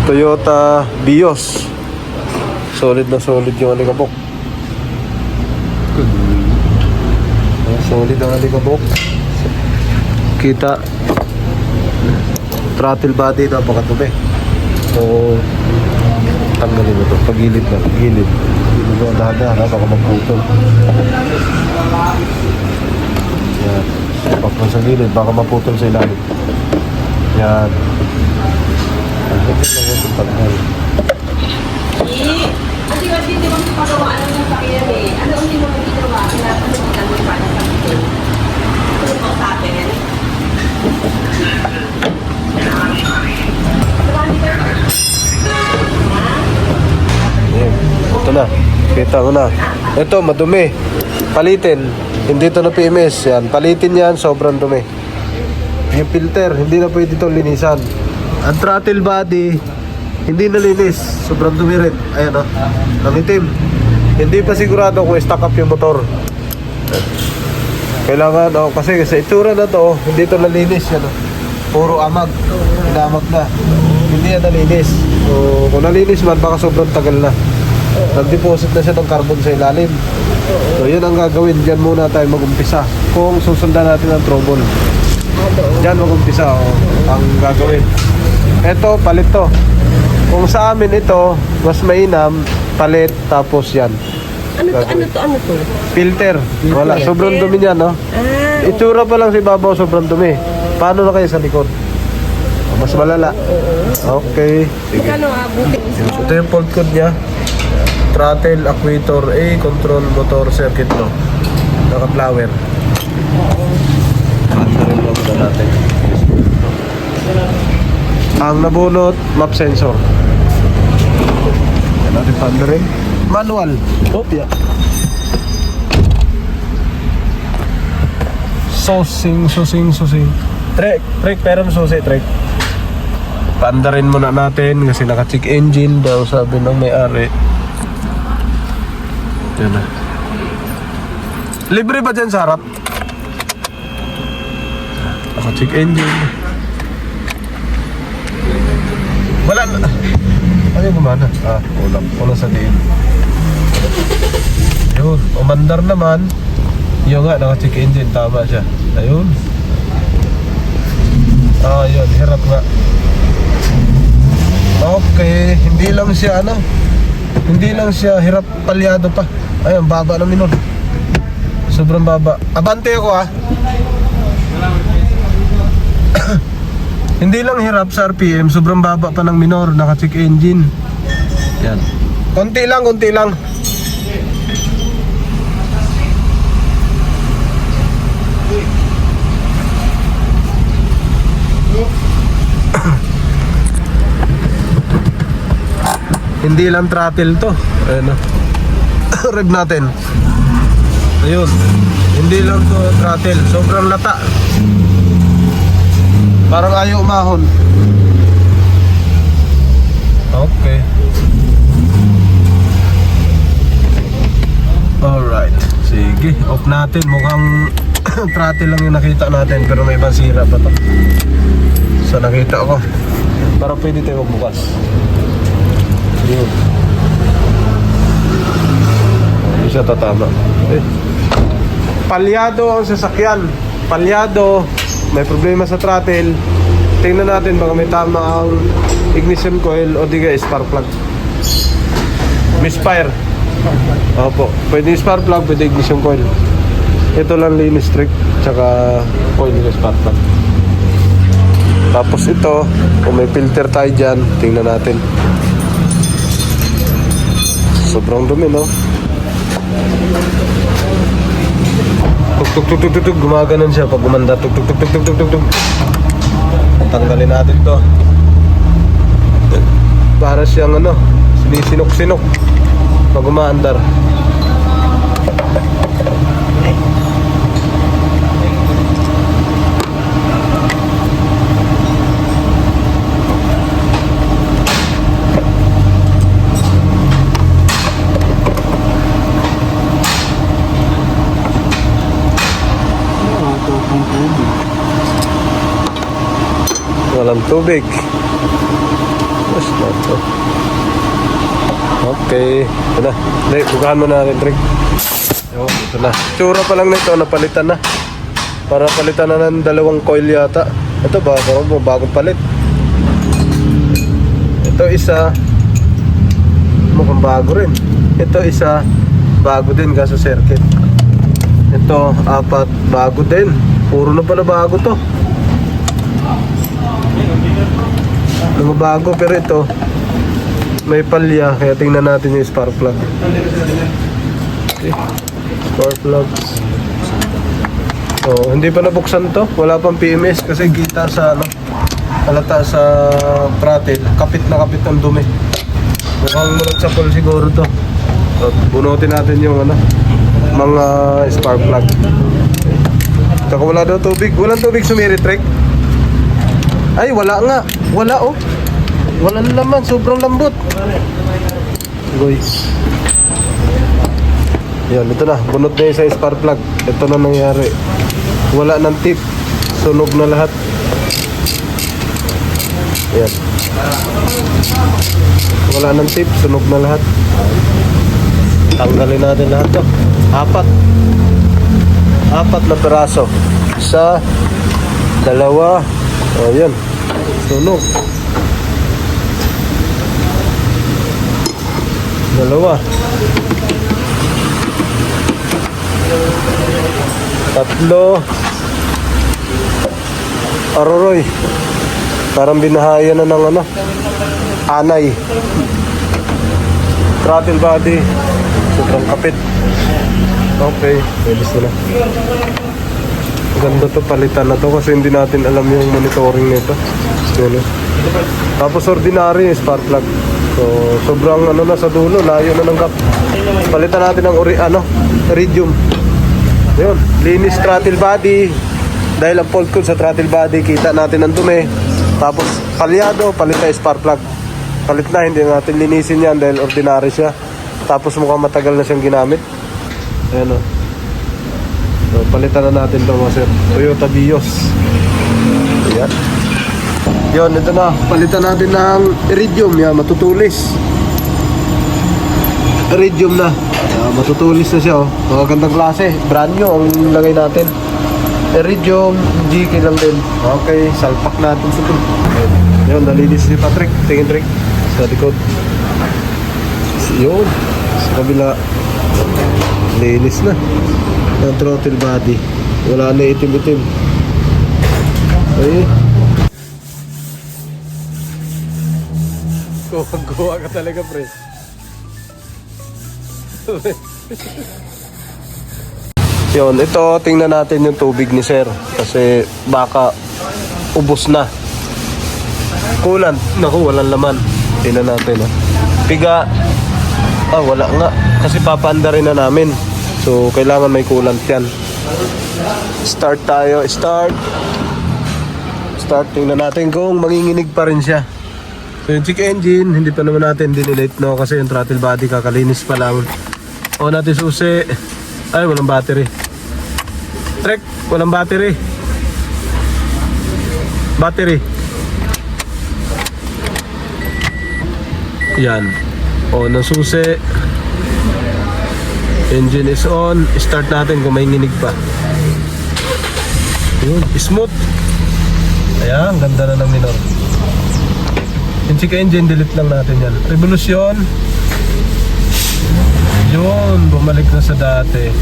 Toyota Vios. Solid na solid yung alikabok. Solid ang alikabok. Kita throttle body napakatumi. So tanggalin mo ito. Pagilid na. Pagilid. Dahan-dahan. Baka magputol. Yan. Pag sa gilid, baka maputol sa ilalim. Yan. Ang kapit lang ito pagkal. Hindi ba hindi mo pagawa ano ng sakyan eh? Ano hindi mo ginawa? Pinapalitan mo pa ng sakyan. Ano po sa atin yan? Ito na. Kita mo na. Ito, madumi. Palitin. Hindi ito na PMS. Yan. Palitin yan. Sobrang dumi. Yung filter, hindi na pwede itong linisan. Ang throttle body, hindi nalinis. Sobrang dumi rin. Ayan o. Nangitim. Hindi pa sigurado kung stock up yung motor. Kailangan, kasi sa itsura na to, hindi ito nalinis. Yan, puro amag. Inamag na. Hindi yan nalinis. So, kung nalinis man, baka sobrang tagal na. Nag-deposit na siya ng carbon sa ilalim. So, yun ang gagawin. Diyan muna tayo mag-umpisa. Kung susundan natin ang trouble. Diyan mag-umpisa ang gagawin. Ito, palit to. Kung sa amin ito, mas mainam, palit, tapos yan. Ano to? Filter. Wala, sobrang dumi niyan, no? Itsura pa lang si Babaw, sobrang dumi. Paano na kayo sa likod? Mas malala. Okay. Sige. Ito yung fault code niya. Throttle, actuator A, control, motor, circuit no. Naka-flower. Pandarin mo na natin. Ang nabunot, map sensor. Yan natin pandarin. Manual. Yeah. Susing. Trek, pero susi, trek. Pandarin muna natin kasi naka-check engine daw sabi ng may-ari. Yan na. Libre ba dyan sa harap? Naka-check engine. Wala na. Ano yung gumana? Ulang sa diin. Ayun, umandar naman. Yung nga, naka-check engine. Tama siya. Ayun. Ayun, hirap nga. Okay, hindi lang siya hirap palyado pa. Ayun, baba ng minor. Sobrang baba. Abante ako Hindi lang hirap sa RPM, sobrang baba pa ng minor, naka-check engine. Yan. Konti lang. Hindi lang throttle to. Ayun o. Rev natin. Ayun. Hindi lang to throttle. Sobrang lata. Parang ayaw umahon. Okay. Alright. Sige. Off natin. Mukhang throttle lang yung nakita natin. Pero may ibang sira pa to. So nakita ko. Para pwede tayo magbukas. Yun. Hindi siya tatama. Palyado ang sasakyan. Palyado. May problema sa throttle. Tingnan natin baka may tama ang ignition coil o di kaya spark plug. Misfire. Opo. Pwede spark plug, pwede ignition coil. Ito lang linis trick. Tsaka coil ng spark plug. Tapos ito, kung may filter tayo dyan, tingnan natin. Sobrang dumi, no? Tuk, gumaganon siya pag gumanda. Tuk. Tanggalin natin to. Para siyang sinisinok-sinok pag umaandar. Walang tubig. Ito. Okay. Ito na. Hindi, bukahan mo na rin, Rick. Ito na. Tsura pa lang nito, napalitan na. Para palitan na ng 2 coil yata. Ito ba? Parang bagong palit. Ito isa. Mukhang bago rin. Ito isa. Bago din kaso circuit. Ito 4. Bago din. Puro na pala bago to. Mga bago pero ito may palya kaya tingnan natin yung spark plug. Okay. Spark plugs. So, hindi pa nabuksan to. Wala pang PMS kasi kita sa ano, halata sa throttle. Kapit na kapit ang dumi. Mukhang nagsapol siguro to. So, bunutin natin yung ano, mga spark plug. Saka wala daw tubig. Walang tubig sumirit, Trek. Ay, wala nga. Wala, oh. Wala na laman. Sobrang lambot. Guys. Yan, ito na. Bunot na yung sa spark plug. Ito na nangyari. Wala ng tip. Sunog na lahat. Yan. Wala ng tip. Sunog na lahat. Tanggalin natin lahat to. 4 na peraso. 1, 2. O, yan. Sunog. 2. 3. Aroroy. Parang binahaya na ng ano, anay. Throttle body. Sobrang kapit. Okay, pwedis na. Ganda to, palitan na to kasi hindi natin alam yung monitoring nito. Yun, tapos ordinary yung spark plug. So, sobrang ano na sa dulo, layo na ng gap. Palitan natin ng iridium. Yun, linis throttle body. Dahil ang fault code sa throttle body, kita natin ang dumi. Tapos palyado, palit na spark plug. Palit na, hindi natin linisin yan dahil ordinary siya. Tapos mukhang matagal na siyang ginamit. Ayan o. So, palitan na natin ito mga sir. Toyota Vios. Ayan. Yun, ito na. Palitan natin ng iridium. Yan, matutulis. Iridium na. Matutulis na siya oh. Magandang klase. Brand new ang lagay natin. Iridium, GK lang din. Okay, salpak natin sa ito. Yun, nalinis si Patrick. Tingin trick. Sa likod. Yun. Sa kabila. Linis na. Ang throttle body. Wala na itim-itim. Ay. Gawa ka talaga, pre. Yun, ito tingnan natin yung tubig ni sir kasi baka ubos na. Coolant, naku, walang laman. Tingnan natin piga. Wala nga kasi papaanda rin na namin. So kailangan may coolant yan. Start tayo, start. Tingnan natin kung manginginig pa rin siya. So yung check engine, hindi pa naman natin dinelete no kasi yung throttle body kakalinis pa lang. O natin susi. Ay, walang battery. Trek, walang battery. Battery. Yan. O, nasusi. Engine is on. Start natin kung may nginig pa. Yun, smooth. Ayan, ganda na ng minor. Yung check engine, delete lang natin yan. Revolution. Yun, bumalik na sa dati.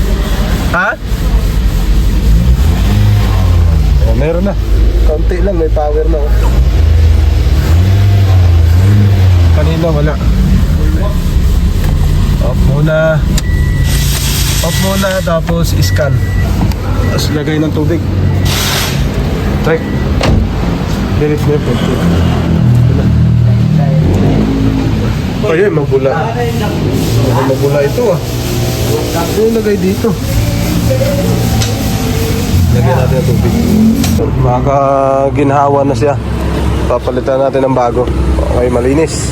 Ha? Meron na. Kaunti lang, may power na. Kanina wala. Off muna. Off muna, tapos scan. Tapos lagay ng tubig. Trek. Delete mo yung tubig. Ayun, mabula. Mabula ito Ano yung lagay dito? Lagyan natin ang tubig. Makaginhawa na siya. Papalitan natin ng bago. Okay, malinis.